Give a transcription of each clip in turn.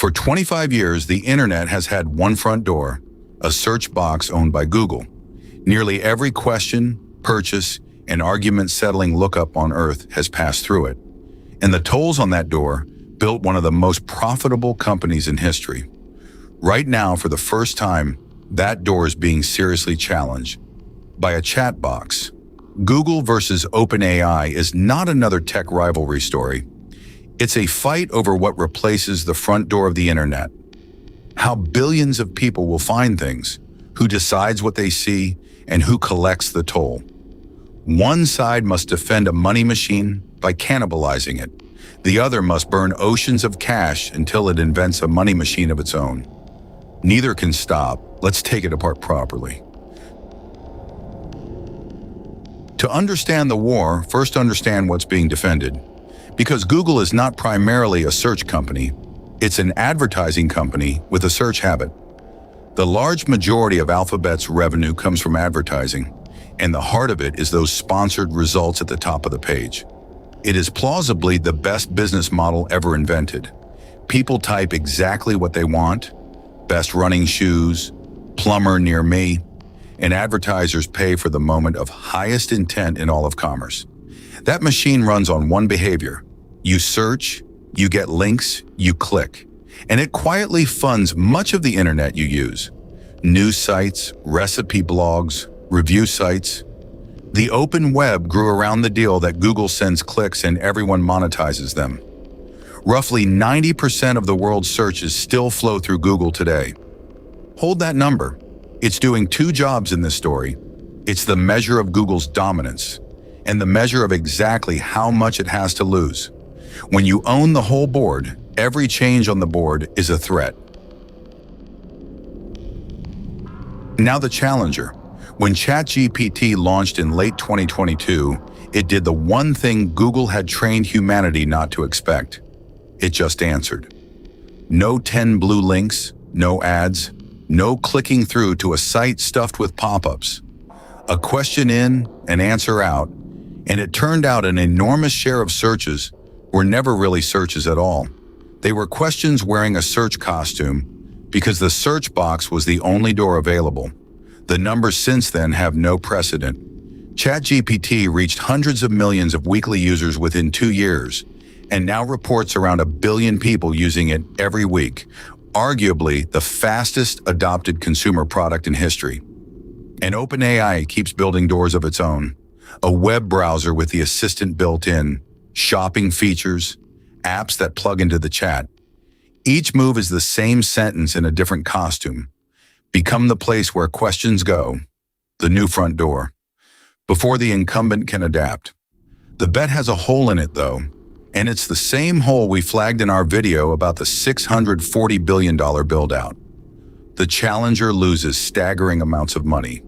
For 25 years, the internet has had one front door, a search box owned by Google. Nearly every question, purchase, and argument-settling lookup on Earth has passed through it. And the tolls on that door built one of the most profitable companies in history. Right now, for the first time, that door is being seriously challenged by a chat box. Google versus OpenAI is not another tech rivalry story. It's a fight over what replaces the front door of the internet. How billions of people will find things, who decides what they see, and who collects the toll. One side must defend a money machine by cannibalizing it. The other must burn oceans of cash until it invents a money machine of its own. Neither can stop. Let's take it apart properly. To understand the war, first understand what's being defended. Because Google is not primarily a search company, it's an advertising company with a search habit. The large majority of Alphabet's revenue comes from advertising, and the heart of it is those sponsored results at the top of the page. It is plausibly the best business model ever invented. People type exactly what they want: best running shoes, plumber near me, and advertisers pay for the moment of highest intent in all of commerce. That machine runs on one behavior. You search, you get links, you click, and it quietly funds much of the internet you use. News sites, recipe blogs, review sites. The open web grew around the deal that Google sends clicks and everyone monetizes them. Roughly 90% of the world's searches still flow through Google today. Hold that number. It's doing two jobs in this story. It's the measure of Google's dominance and the measure of exactly how much it has to lose. When you own the whole board, every change on the board is a threat. Now the challenger. When ChatGPT launched in late 2022, it did the one thing Google had trained humanity not to expect. It just answered. No 10 blue links, no ads, no clicking through to a site stuffed with pop-ups. A question in, an answer out, and it turned out an enormous share of searches were never really searches at all. They were questions wearing a search costume because the search box was the only door available. The numbers since then have no precedent. ChatGPT reached hundreds of millions of weekly users within 2 years, and now reports around 1 billion people using it every week, arguably the fastest adopted consumer product in history. And OpenAI keeps building doors of its own. A web browser with the assistant built in, shopping features, apps that plug into the chat. Each move is the same sentence in a different costume. Become the place where questions go, the new front door, before the incumbent can adapt. The bet has a hole in it, though, and it's the same hole we flagged in our video about the $640 billion build-out. The challenger loses staggering amounts of money.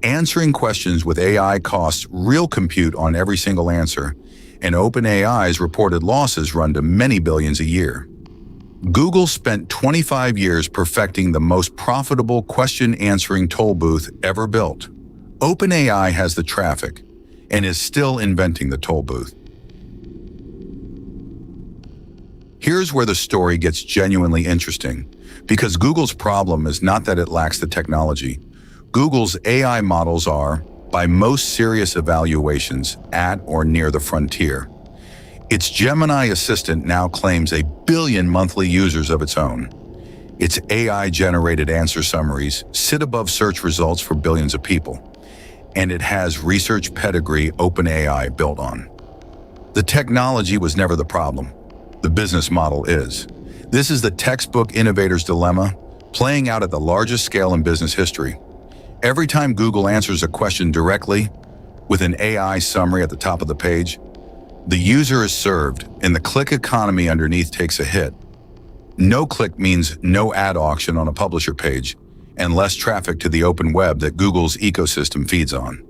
Answering questions with AI costs real compute on every single answer, and OpenAI's reported losses run to many billions a year. Google spent 25 years perfecting the most profitable question-answering toll booth ever built. OpenAI has the traffic and is still inventing the toll booth. Here's where the story gets genuinely interesting, because Google's problem is not that it lacks the technology. Google's AI models are, by most serious evaluations, at or near the frontier. Its Gemini assistant now claims 1 billion monthly users of its own. Its AI-generated answer summaries sit above search results for billions of people. And it has research pedigree OpenAI built on. The technology was never the problem. The business model is. This is the textbook innovator's dilemma, playing out at the largest scale in business history. Every time Google answers a question directly, with an AI summary at the top of the page, the user is served, and the click economy underneath takes a hit. No click means no ad auction on a publisher page, and less traffic to the open web that Google's ecosystem feeds on.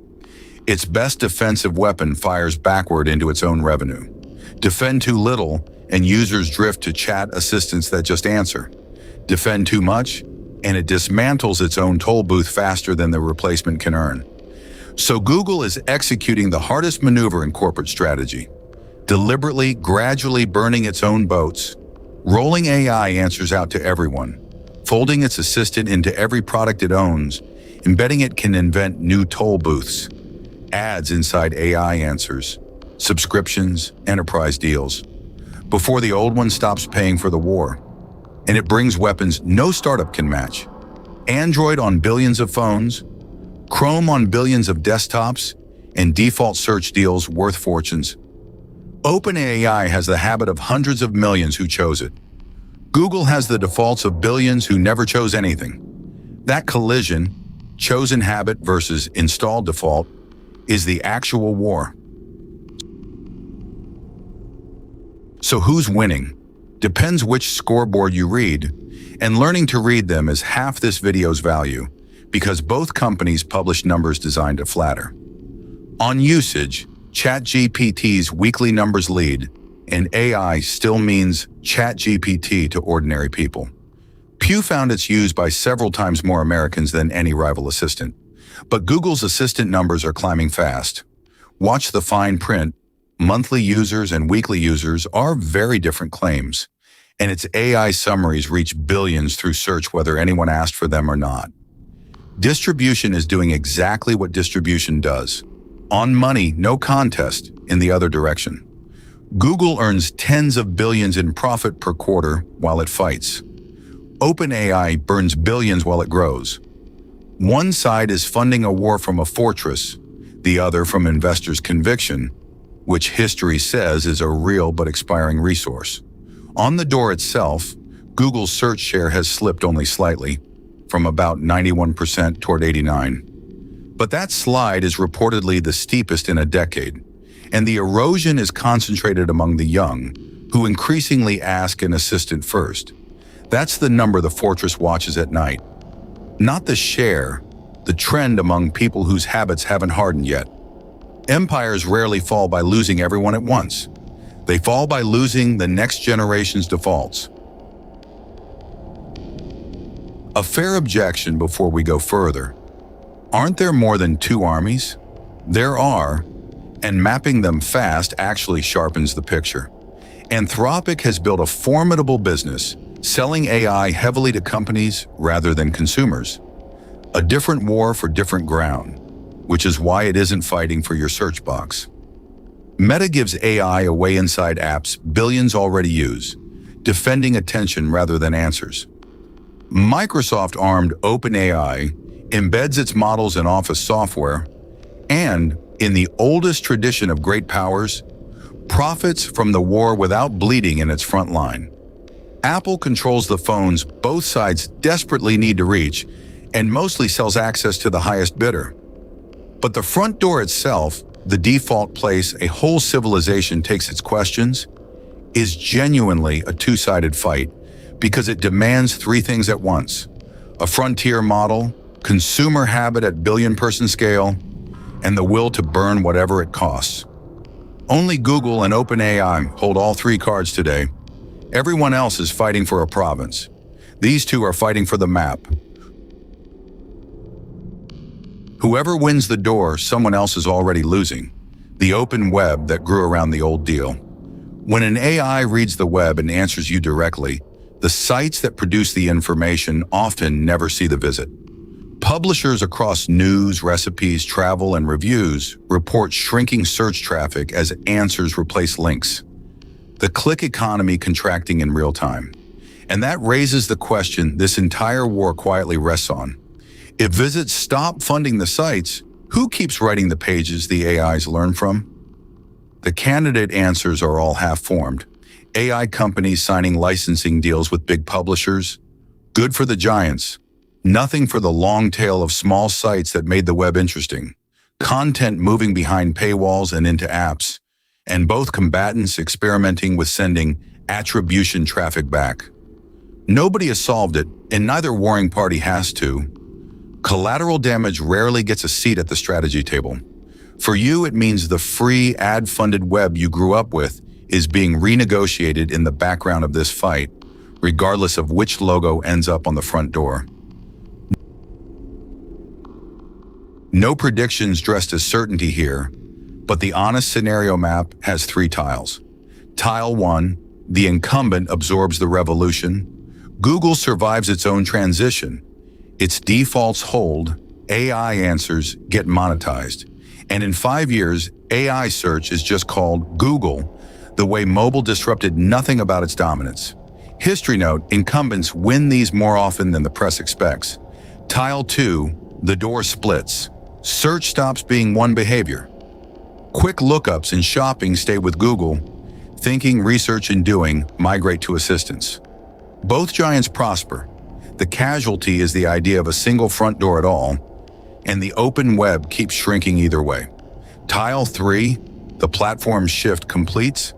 Its best defensive weapon fires backward into its own revenue. Defend too little, and users drift to chat assistants that just answer. Defend too much, and it dismantles its own toll booth faster than the replacement can earn. So Google is executing the hardest maneuver in corporate strategy, deliberately, gradually burning its own boats, Rolling AI answers out to everyone, folding its assistant into every product it owns. Embedding it can invent new toll booths, ads inside AI answers, subscriptions, enterprise deals, before the old one stops paying for the war. And it brings weapons no startup can match. Android on billions of phones, Chrome on billions of desktops, and default search deals worth fortunes. OpenAI has the habit of hundreds of millions who chose it. Google has the defaults of billions who never chose anything. That collision, chosen habit versus installed default, is the actual war. So who's winning? Depends which scoreboard you read, and learning to read them is half this video's value, because both companies publish numbers designed to flatter. On usage, ChatGPT's weekly numbers lead, and AI still means ChatGPT to ordinary people. Pew found it's used by several times more Americans than any rival assistant. But Google's assistant numbers are climbing fast. Watch the fine print. Monthly users and weekly users are very different claims, and its AI summaries reach billions through search whether anyone asked for them or not. Distribution is doing exactly what distribution does. On money, no contest, in the other direction. Google earns tens of billions in profit per quarter while it fights. OpenAI burns billions while it grows. One side is funding a war from a fortress, the other from investors' conviction, which history says is a real but expiring resource. On the door itself, Google's search share has slipped only slightly, from about 91% toward 89%. But that slide is reportedly the steepest in a decade, and the erosion is concentrated among the young, who increasingly ask an assistant first. That's the number the fortress watches at night. Not the share, the trend among people whose habits haven't hardened yet. Empires rarely fall by losing everyone at once. They fall by losing the next generation's defaults. A fair objection before we go further. Aren't there more than two armies? There are, and mapping them fast actually sharpens the picture. Anthropic has built a formidable business, selling AI heavily to companies rather than consumers. A different war for different ground, which is why it isn't fighting for your search box. Meta gives AI away inside apps billions already use, defending attention rather than answers. Microsoft-armed OpenAI embeds its models in Office software, and, in the oldest tradition of great powers, profits from the war without bleeding in its front line. Apple controls the phones both sides desperately need to reach, and mostly sells access to the highest bidder. But the front door itself, the default place a whole civilization takes its questions, is genuinely a two-sided fight because it demands three things at once: a frontier model, consumer habit at billion-person scale, and the will to burn whatever it costs. Only Google and OpenAI hold all three cards today. Everyone else is fighting for a province. These two are fighting for the map. Whoever wins the door, someone else is already losing. The open web that grew around the old deal. When an AI reads the web and answers you directly, the sites that produce the information often never see the visit. Publishers across news, recipes, travel, and reviews report shrinking search traffic as answers replace links. The click economy contracting in real time. And that raises the question this entire war quietly rests on. If visits stop funding the sites, who keeps writing the pages the AIs learn from? The candidate answers are all half-formed. AI companies signing licensing deals with big publishers. Good for the giants. Nothing for the long tail of small sites that made the web interesting. Content moving behind paywalls and into apps. And both combatants experimenting with sending attribution traffic back. Nobody has solved it, and neither warring party has to. Collateral damage rarely gets a seat at the strategy table. For you, it means the free, ad-funded web you grew up with is being renegotiated in the background of this fight, regardless of which logo ends up on the front door. No predictions dressed as certainty here, but the honest scenario map has three tiles. Tile 1, The incumbent absorbs the revolution. Google survives its own transition. Its defaults hold, AI answers get monetized. And in 5 years, AI search is just called Google, the way mobile disrupted nothing about its dominance. History note, incumbents win these more often than the press expects. Tile 2, the door splits. Search stops being one behavior. Quick lookups and shopping stay with Google. Thinking, research, and doing migrate to assistance. Both giants prosper. The casualty is the idea of a single front door at all, and the open web keeps shrinking either way. Tile 3, the platform shift completes.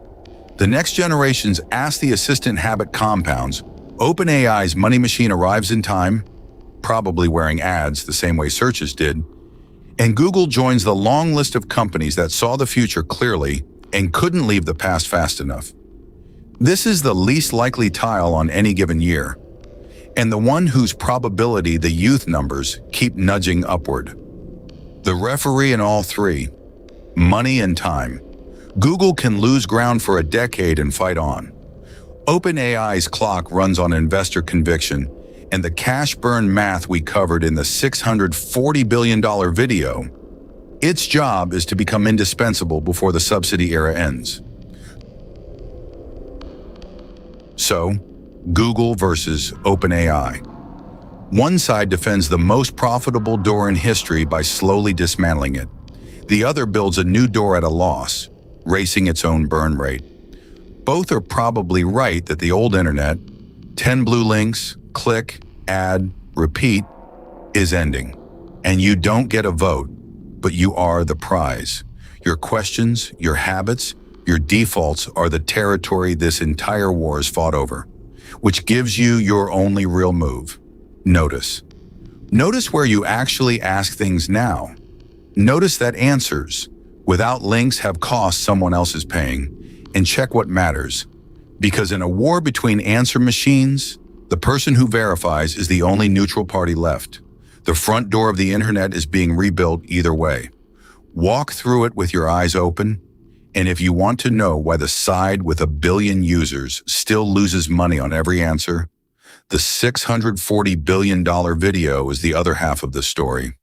The next generation's Ask the Assistant habit compounds. OpenAI's money machine arrives in time, probably wearing ads the same way searches did, and Google joins the long list of companies that saw the future clearly and couldn't leave the past fast enough. This is the least likely tile on any given year, and the one whose probability the youth numbers keep nudging upward. The referee in all three, money and time. Google can lose ground for a decade and fight on. OpenAI's clock runs on investor conviction, and the cash burn math we covered in the $640 billion video, its job is to become indispensable before the subsidy era ends. So, Google versus OpenAI. One side defends the most profitable door in history by slowly dismantling it. The other builds a new door at a loss, racing its own burn rate. Both are probably right that the old internet, 10 blue links, click, add, repeat, is ending. And you don't get a vote, but you are the prize. Your questions, your habits, your defaults are the territory this entire war is fought over, which gives you your only real move. Notice. Notice where you actually ask things now. Notice that answers, without links, have costs someone else is paying, and check what matters. Because in a war between answer machines, the person who verifies is the only neutral party left. The front door of the internet is being rebuilt either way. Walk through it with your eyes open, and if you want to know why the side with 1 billion users still loses money on every answer, the $640 billion video is the other half of the story.